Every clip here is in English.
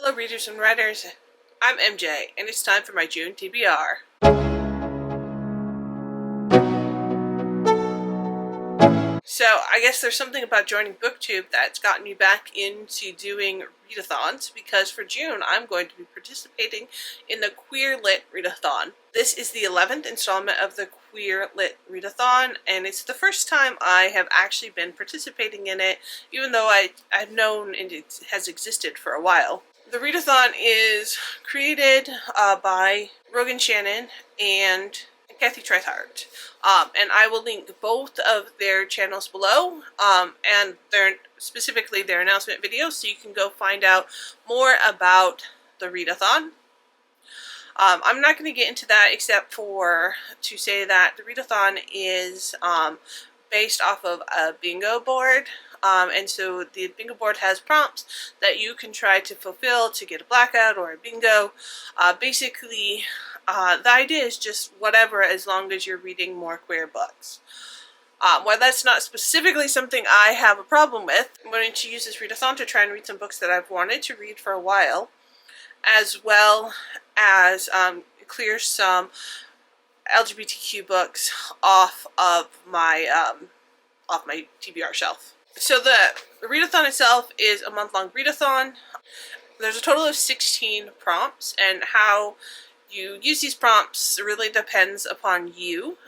Hello readers and writers, I'm MJ and it's time for my June TBR. So I guess there's something about joining BookTube that's gotten me back into doing readathons, because for June I'm going to be participating in the Queer Lit Readathon. This is the 11th installment of the Queer Lit Readathon, and it's the first time I have actually been participating in it, even though I've known it has existed for a while. The Readathon is created by Rogan Shannon and Kathy Trethart, and I will link both of their channels below, and specifically their announcement videos, so you can go find out more about the Readathon. I'm not going to get into that except for to say that the Readathon is based off of a bingo board. And so the bingo board has prompts that you can try to fulfill to get a blackout or a bingo. Basically, the idea is just whatever, as long as you're reading more queer books. While that's not specifically something I have a problem with, I'm going to use this readathon to try and read some books that I've wanted to read for a while, as well as clear some LGBTQ books off of my TBR shelf. So the readathon itself is a month-long readathon. There's a total of 16 prompts, and how you use these prompts really depends upon you.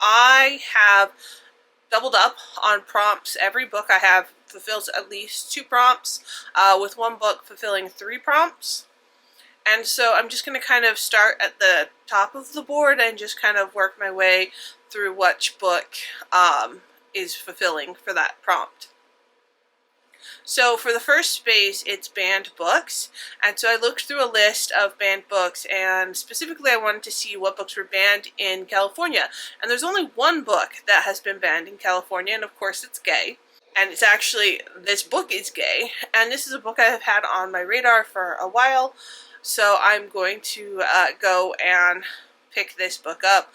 I have doubled up on prompts. Every book I have fulfills at least 2 prompts, with one book fulfilling 3 prompts. And so I'm just going to kind of start at the top of the board and just kind of work my way through which book is fulfilling for that prompt. So for the first space, it's banned books, and so I looked through a list of banned books, and specifically I wanted to see what books were banned in California. And there's only one book that has been banned in California, and of course it's gay. And it's actually, this book is gay, and this is a book I have had on my radar for a while, so I'm going to go and pick this book up.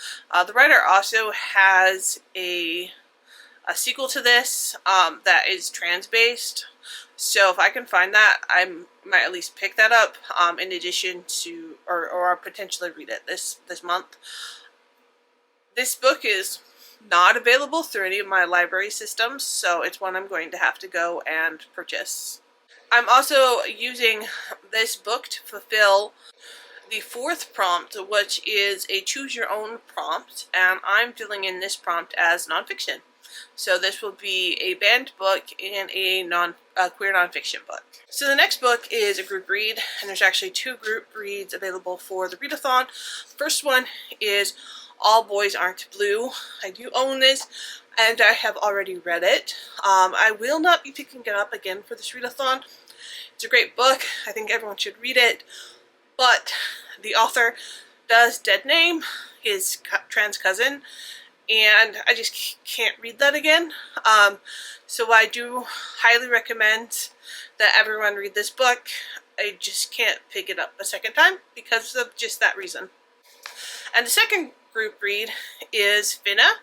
The writer also has a sequel to this that is trans-based, so if I can find that, I might at least pick that up in addition to, or potentially read it this month. This book is not available through any of my library systems, so it's one I'm going to have to go and purchase. I'm also using this book to fulfill the 4th prompt, which is a choose your own prompt, and I'm filling in this prompt as nonfiction. So this will be a banned book and a queer nonfiction book. So the next book is a group read, and there's actually 2 group reads available for the readathon. The first one is All Boys Aren't Blue. I do own this, and I have already read it. I will not be picking it up again for this readathon. It's a great book. I think everyone should read it, but the author does dead name his trans cousin, and I just can't read that again. So I do highly recommend that everyone read this book. I just can't pick it up a second time because of just that reason. And the second group read is Finna,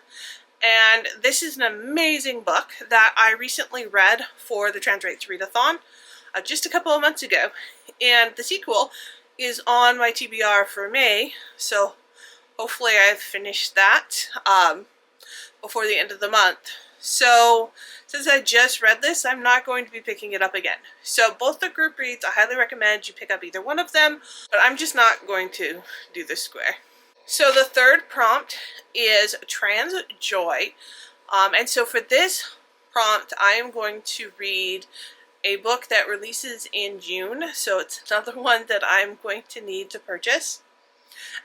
and this is an amazing book that I recently read for the Trans Rights Readathon just a couple of months ago, and the sequel is on my TBR for May, so hopefully I've finished that before the end of the month. So since I just read this, I'm not going to be picking it up again. So both the group reads, I highly recommend you pick up either one of them, but I'm just not going to do this square. So the 3rd prompt is Trans Joy, and so for this prompt I am going to read a book that releases in June, so it's another one that I'm going to need to purchase.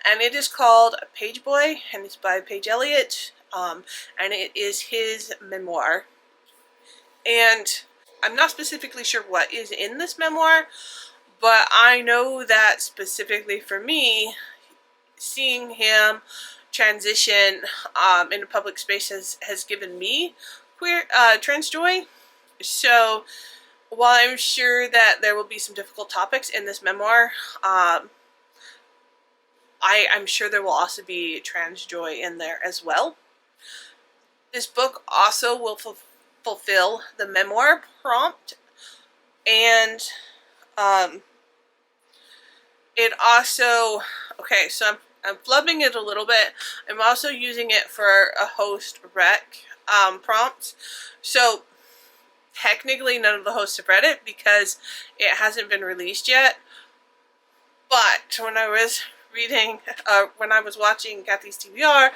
And it is called Page Boy, and it's by Paige Elliott, and it is his memoir. And I'm not specifically sure what is in this memoir, but I know that specifically for me, seeing him transition in a public space has given me trans joy. So while I'm sure that there will be some difficult topics in this memoir, I'm sure there will also be trans joy in there as well. This book also will fulfill the memoir prompt, and It also, okay, so I'm flubbing it a little bit. I'm also using it for a host rec prompt. So technically none of the hosts have read it because it hasn't been released yet. But when I was reading, when I was watching Kathy's TBR,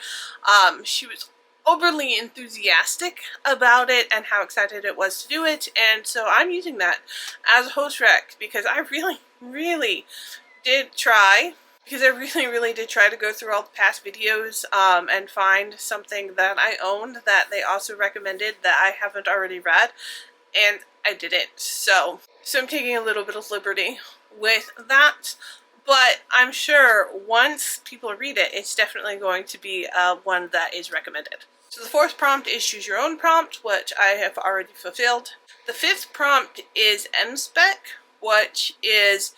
she was overly enthusiastic about it and how excited it was to do it, and so I'm using that as a host rec because I really did try. Because I really did try to go through all the past videos and find something that I owned that they also recommended that I haven't already read, and I didn't. So I'm taking a little bit of liberty with that, but I'm sure once people read it, it's definitely going to be one that is recommended. So the fourth prompt is choose your own prompt, which I have already fulfilled. The fifth prompt is MSpec, which is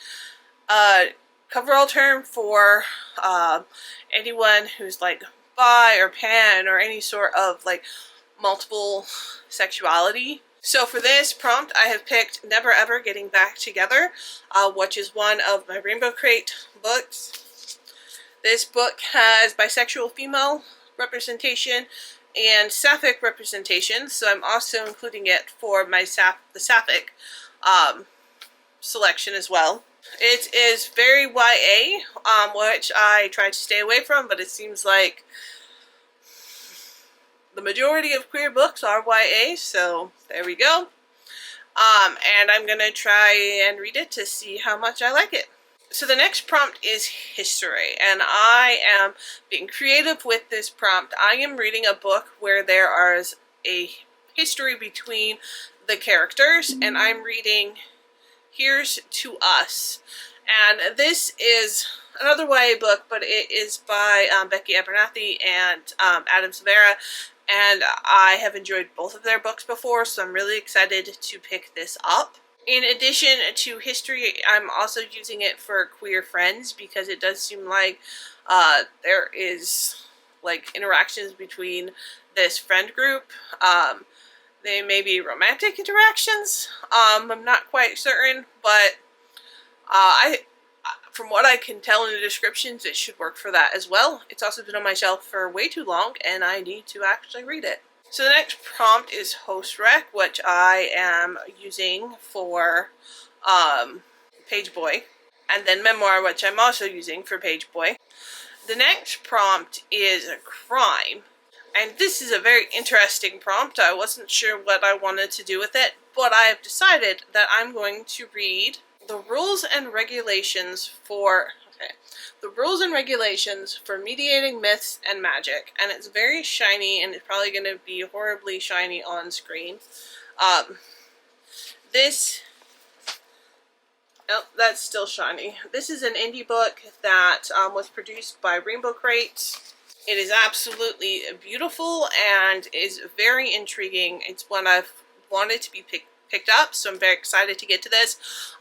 coverall term for anyone who's like bi or pan or any sort of like multiple sexuality. So for this prompt, I have picked Never Ever Getting Back Together, which is one of my Rainbow Crate books. This book has bisexual female representation and sapphic representation, so I'm also including it for my the sapphic selection as well. It is very YA, which I tried to stay away from, but it seems like the majority of queer books are YA, so there we go. And I'm gonna try and read it to see how much I like it. So the next prompt is history, and I am being creative with this prompt. I am reading a book where there is a history between the characters, and I'm reading Here's to Us. And this is another YA book, but it is by Becky Abernathy and Adam Silvera, and I have enjoyed both of their books before, so I'm really excited to pick this up. In addition to history, I'm also using it for queer friends because it does seem like there is like interactions between this friend group. They may be romantic interactions. I'm not quite certain, but from what I can tell in the descriptions, it should work for that as well. It's also been on my shelf for way too long, and I need to actually read it. So the next prompt is host rec, which I am using for Page Boy, and then memoir, which I'm also using for Page Boy. The next prompt is crime, and this is a very interesting prompt. I wasn't sure what I wanted to do with it, but I have decided that I'm going to read the rules and regulations for mediating myths and magic, and it's very shiny, and it's probably going to be horribly shiny on screen. That's still shiny. This is an indie book that was produced by Rainbow Crate. It is absolutely beautiful and is very intriguing. It's one I've wanted to be picked up, so I'm very excited to get to this.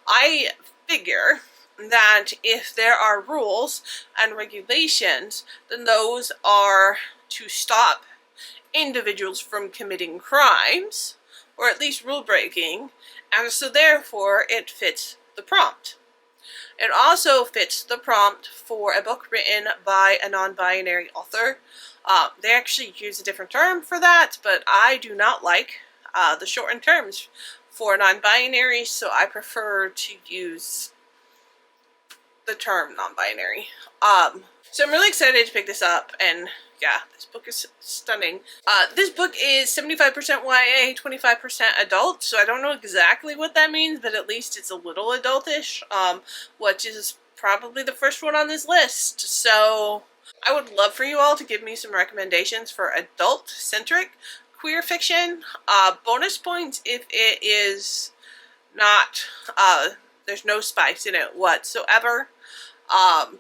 I figure that if there are rules and regulations, then those are to stop individuals from committing crimes, or at least rule breaking, and so therefore it fits the prompt. It also fits the prompt for a book written by a non-binary author. They actually use a different term for that, but I do not like the shortened terms for non-binary, so I prefer to use the term non-binary. So I'm really excited to pick this up, and yeah, this book is stunning. This book is 75% YA, 25% adult, so I don't know exactly what that means, but at least it's a little adultish, which is probably the first one on this list. So I would love for you all to give me some recommendations for adult-centric queer fiction. Bonus points if it is not, there's no spice in it whatsoever,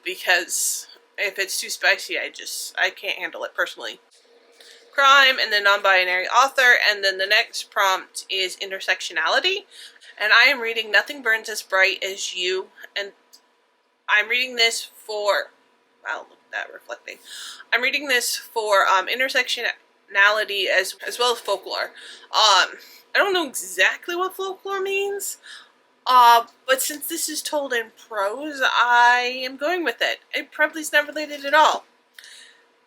because if it's too spicy, I can't handle it personally. Crime, and then non-binary author, and then the next prompt is intersectionality, and I am reading Nothing Burns as Bright as You, and I'm reading this for, wow, look at that reflecting. I'm reading this for intersectionality as well as folklore. I don't know exactly what folklore means, But since this is told in prose, I am going with it. It probably is not related at all.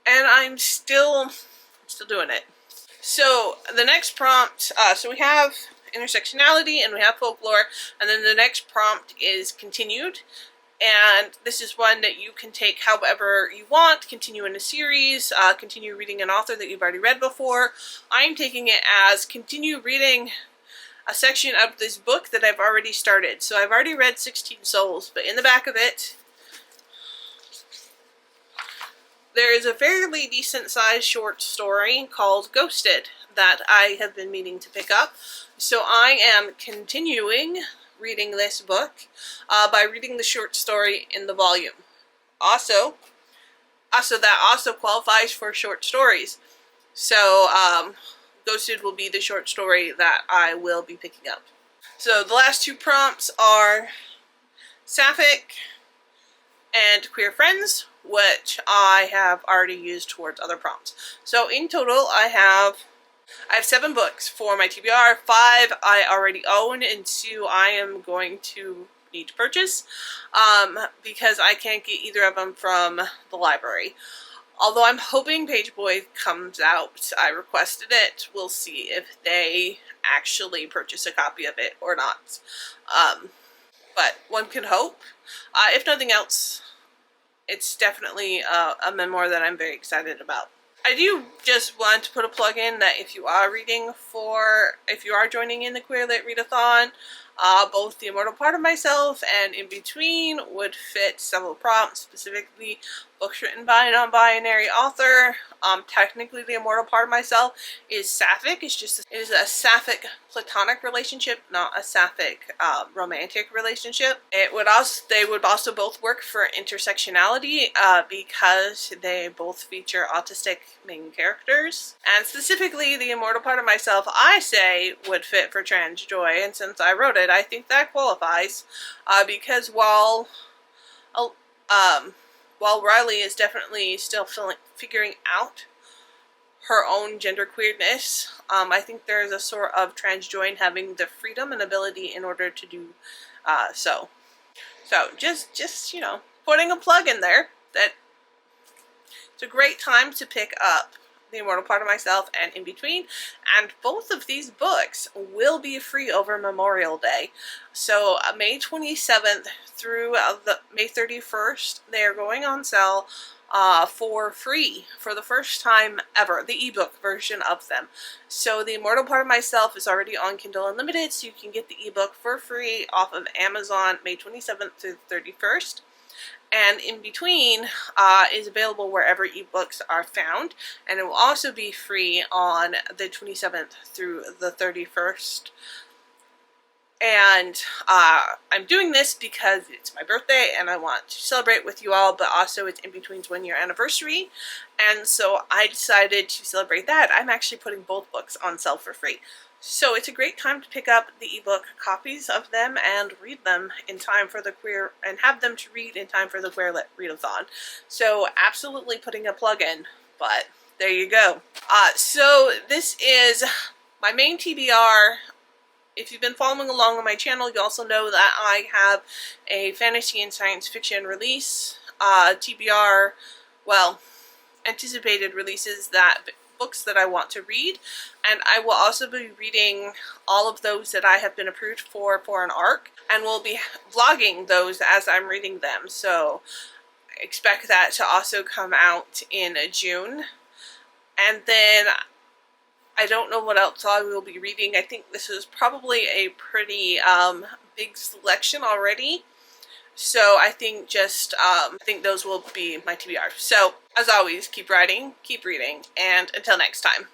And I'm still doing it. So the next prompt, so we have intersectionality and we have folklore, and then the next prompt is continued. And this is one that you can take however you want, continue in a series, continue reading an author that you've already read before. I'm taking it as continue reading a section of this book that I've already started. So I've already read 16 Souls, but in the back of it, there is a fairly decent sized short story called Ghosted that I have been meaning to pick up. So I am continuing reading this book by reading the short story in the volume. Also that also qualifies for short stories. So Ghosted will be the short story that I will be picking up. So the last two prompts are Sapphic and Queer Friends, which I have already used towards other prompts. So in total I have 7 books for my TBR. 5 I already own, and 2 I am going to need to purchase because I can't get either of them from the library. Although I'm hoping Page Boy comes out. I requested it. We'll see if they actually purchase a copy of it or not. But one can hope. If nothing else, it's definitely a memoir that I'm very excited about. I do just want to put a plug in that if you are joining in the Queer Lit Readathon, both The Immortal Part of Myself and In Between would fit several prompts, specifically books written by a non-binary author. Technically, The Immortal Part of Myself is sapphic. It is a sapphic platonic relationship, not a sapphic romantic relationship. They would also both work for intersectionality because they both feature autistic main characters. And specifically, The Immortal Part of Myself, I say, would fit for trans joy, and since I wrote it, I think that qualifies because while Riley is definitely still figuring out her own genderqueerness, I think there is a sort of trans joy in having the freedom and ability in order to do so. So just you know, putting a plug in there that it's a great time to pick up The Immortal Part of Myself and In Between, and both of these books will be free over Memorial Day. So May 27th through May 31st, they are going on sale for free for the first time ever, the ebook version of them. So The Immortal Part of Myself is already on Kindle Unlimited, so you can get the ebook for free off of Amazon May 27th through the 31st. And In Between is available wherever ebooks are found, and it will also be free on the 27th through the 31st. And I'm doing this because it's my birthday and I want to celebrate with you all, but also it's In Between's 1-year anniversary, and so I decided to celebrate that. I'm actually putting both books on sale for free. So it's a great time to pick up the ebook copies of them and read them in time for the have them to read in time for the Queer Lit Readathon. So absolutely putting a plug in, but there you go. So this is my main TBR. If you've been following along on my channel, you also know that I have a fantasy and science fiction release, TBR, well, anticipated releases, books that I want to read, and I will also be reading all of those that I have been approved for an ARC, and will be vlogging those as I'm reading them, so expect that to also come out in June. And then I don't know what else I will be reading. I think this is probably a pretty big selection already. So I think those will be my TBR. So as always, keep writing, keep reading, and until next time.